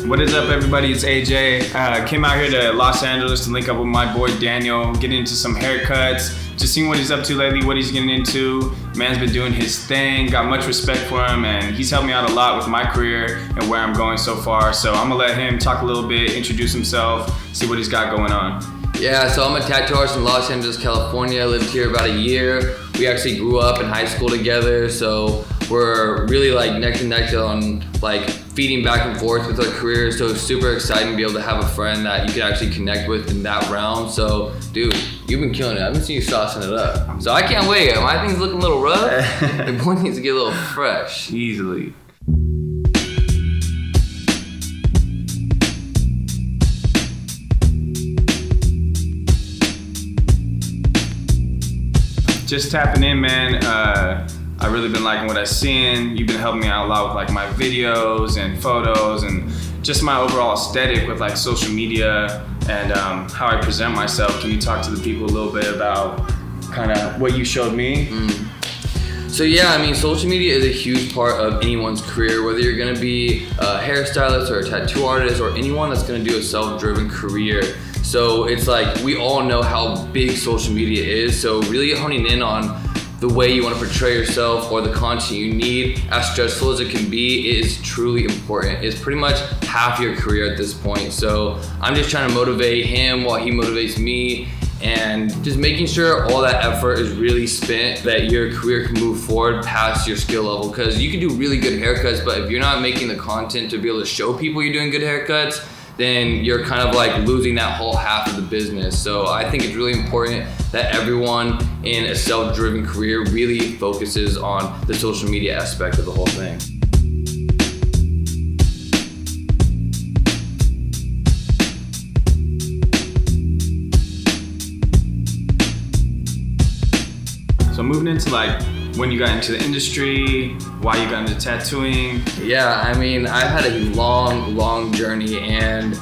What is up, everybody? It's AJ. Came out here to Los Angeles to link up with my boy Daniel, get into some haircuts, just seeing what he's up to lately, what he's getting into. Man's been doing his thing, got much respect for him, and he's helped me out a lot with my career and where I'm going so far. So I'm gonna let him talk a little bit, introduce himself, see what he's got going on. Yeah, so I'm a tattoo artist in Los Angeles, California. I lived here about a year. We actually grew up in high school together, so we're really like neck to neck on like feeding back and forth with our careers. So it's super exciting to be able to have a friend that you can actually connect with in that realm. So dude, you've been killing it. I've been seeing you saucing it up. So I can't wait. My thing's looking a little rough. The boy needs to get a little fresh. Easily. Just tapping in, man. I've really been liking what I've seen. You've been helping me out a lot with like my videos and photos and just my overall aesthetic with like social media and how I present myself. Can you talk to the people a little bit about kind of what you showed me? So yeah, I mean, social media is a huge part of anyone's career, whether you're gonna be a hairstylist or a tattoo artist or anyone that's gonna do a self-driven career. So it's like, we all know how big social media is, so really honing in on the way you want to portray yourself or the content you need, as stressful as it can be, is truly important. It's pretty much half your career at this point. So I'm just trying to motivate him while he motivates me, and just making sure all that effort is really spent, that your career can move forward past your skill level. Because you can do really good haircuts, but if you're not making the content to be able to show people you're doing good haircuts, then you're kind of like losing that whole half of the business. So I think it's really important that everyone in a self-driven career really focuses on the social media aspect of the whole thing. So moving into like when you got into the industry, why you got into tattooing. Yeah, I mean, I've had a long journey, and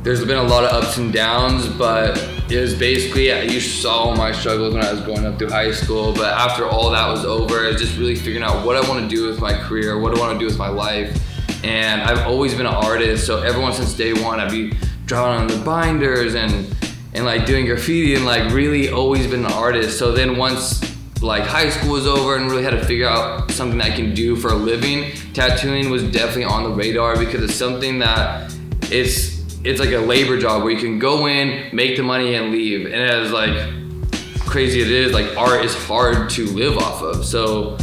there's been a lot of ups and downs, but it was basically, you saw my struggles when I was going up through high school, but after all that was over, I was just really figuring out what I want to do with my career, what I want to do with my life. And I've always been an artist, so everyone since day one, I'd be drawing on the binders and like doing graffiti, and like really always been an artist. So then once like high school was over and really had to figure out something that I can do for a living, tattooing was definitely on the radar, because it's something that it's like a labor job where you can go in, make the money and leave. And as like crazy it is, like art is hard to live off of. So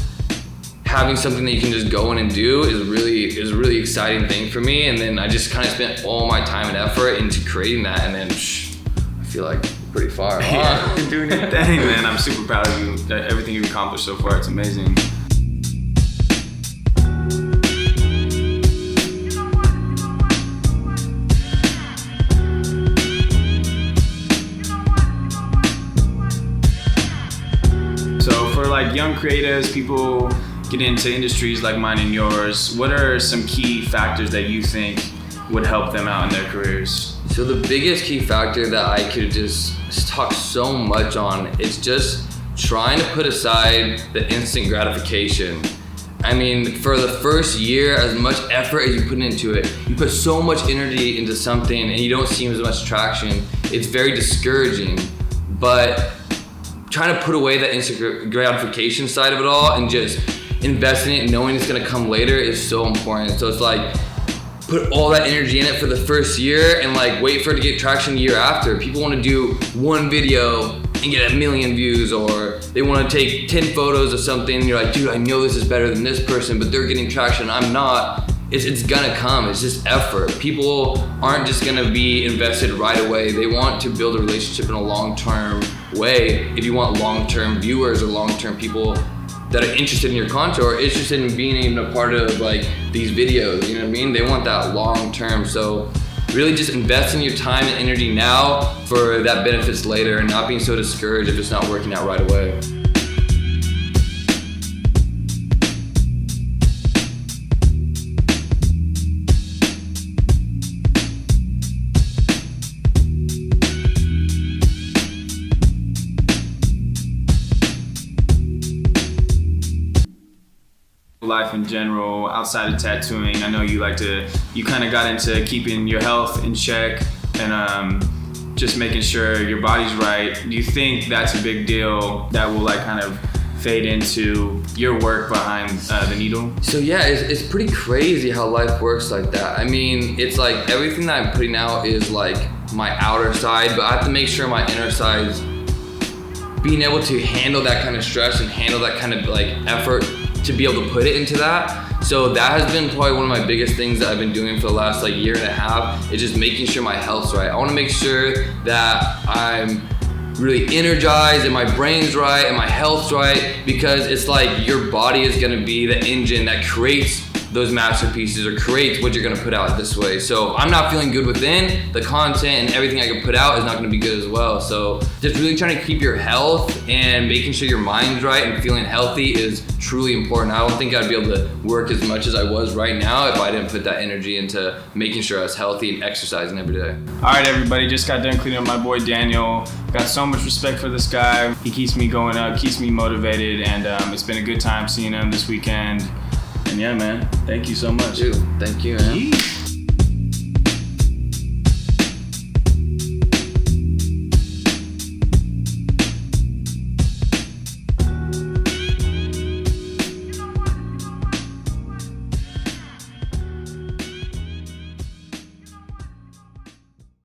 having something that you can just go in and do is a really exciting thing for me. And then I just kind of spent all my time and effort into creating that, and then I feel like pretty far. Yeah, you're doing your thing, man. I'm super proud of you. Everything you've accomplished so far, it's amazing. So for like young creatives, people get into industries like mine and yours, what are some key factors that you think would help them out in their careers? So the biggest key factor that I could just talk so much on is just trying to put aside the instant gratification. I mean, for the first year, as much effort as you put into it, you put so much energy into something and you don't see as much traction, it's very discouraging. But trying to put away that instant gratification side of it all and just invest in it, knowing it's gonna come later, is so important. So it's like, put all that energy in it for the first year and like wait for it to get traction the year after. People want to do one video and get 1 million views, or they want to take 10 photos of something and you're like, dude, I know this is better than this person, but they're getting traction, I'm not. It's gonna come, it's just effort. People aren't just gonna be invested right away. They want to build a relationship in a long-term way. If you want long-term viewers or long-term people that are interested in your content or interested in being even a part of like these videos, you know what I mean? They want that long term. So really just invest in your time and energy now for that benefits later, and not being so discouraged if it's not working out right away. life in general, outside of tattooing? I know you kind of got into keeping your health in check and just making sure your body's right. Do you think that's a big deal that will like kind of fade into your work behind the needle? So yeah, it's pretty crazy how life works like that. I mean, it's like everything that I'm putting out is like my outer side, but I have to make sure my inner side's being able to handle that kind of stress and handle that kind of like effort to be able to put it into that. So that has been probably one of my biggest things that I've been doing for the last like year and a half, is just making sure my health's right. I want to make sure that I'm really energized and my brain's right and my health's right, because it's like your body is going to be the engine that creates those masterpieces or creates what you're going to put out this way. So I'm not feeling good within, the content and everything I can put out is not going to be good as well. So just really trying to keep your health and making sure your mind's right and feeling healthy is truly important. I don't think I'd be able to work as much as I was right now if I didn't put that energy into making sure I was healthy and exercising every day. All right, everybody, just got done cleaning up my boy Daniel. Got so much respect for this guy. He keeps me going up, keeps me motivated, and it's been a good time seeing him this weekend. And yeah, man, thank you so much. Dude, thank you, man.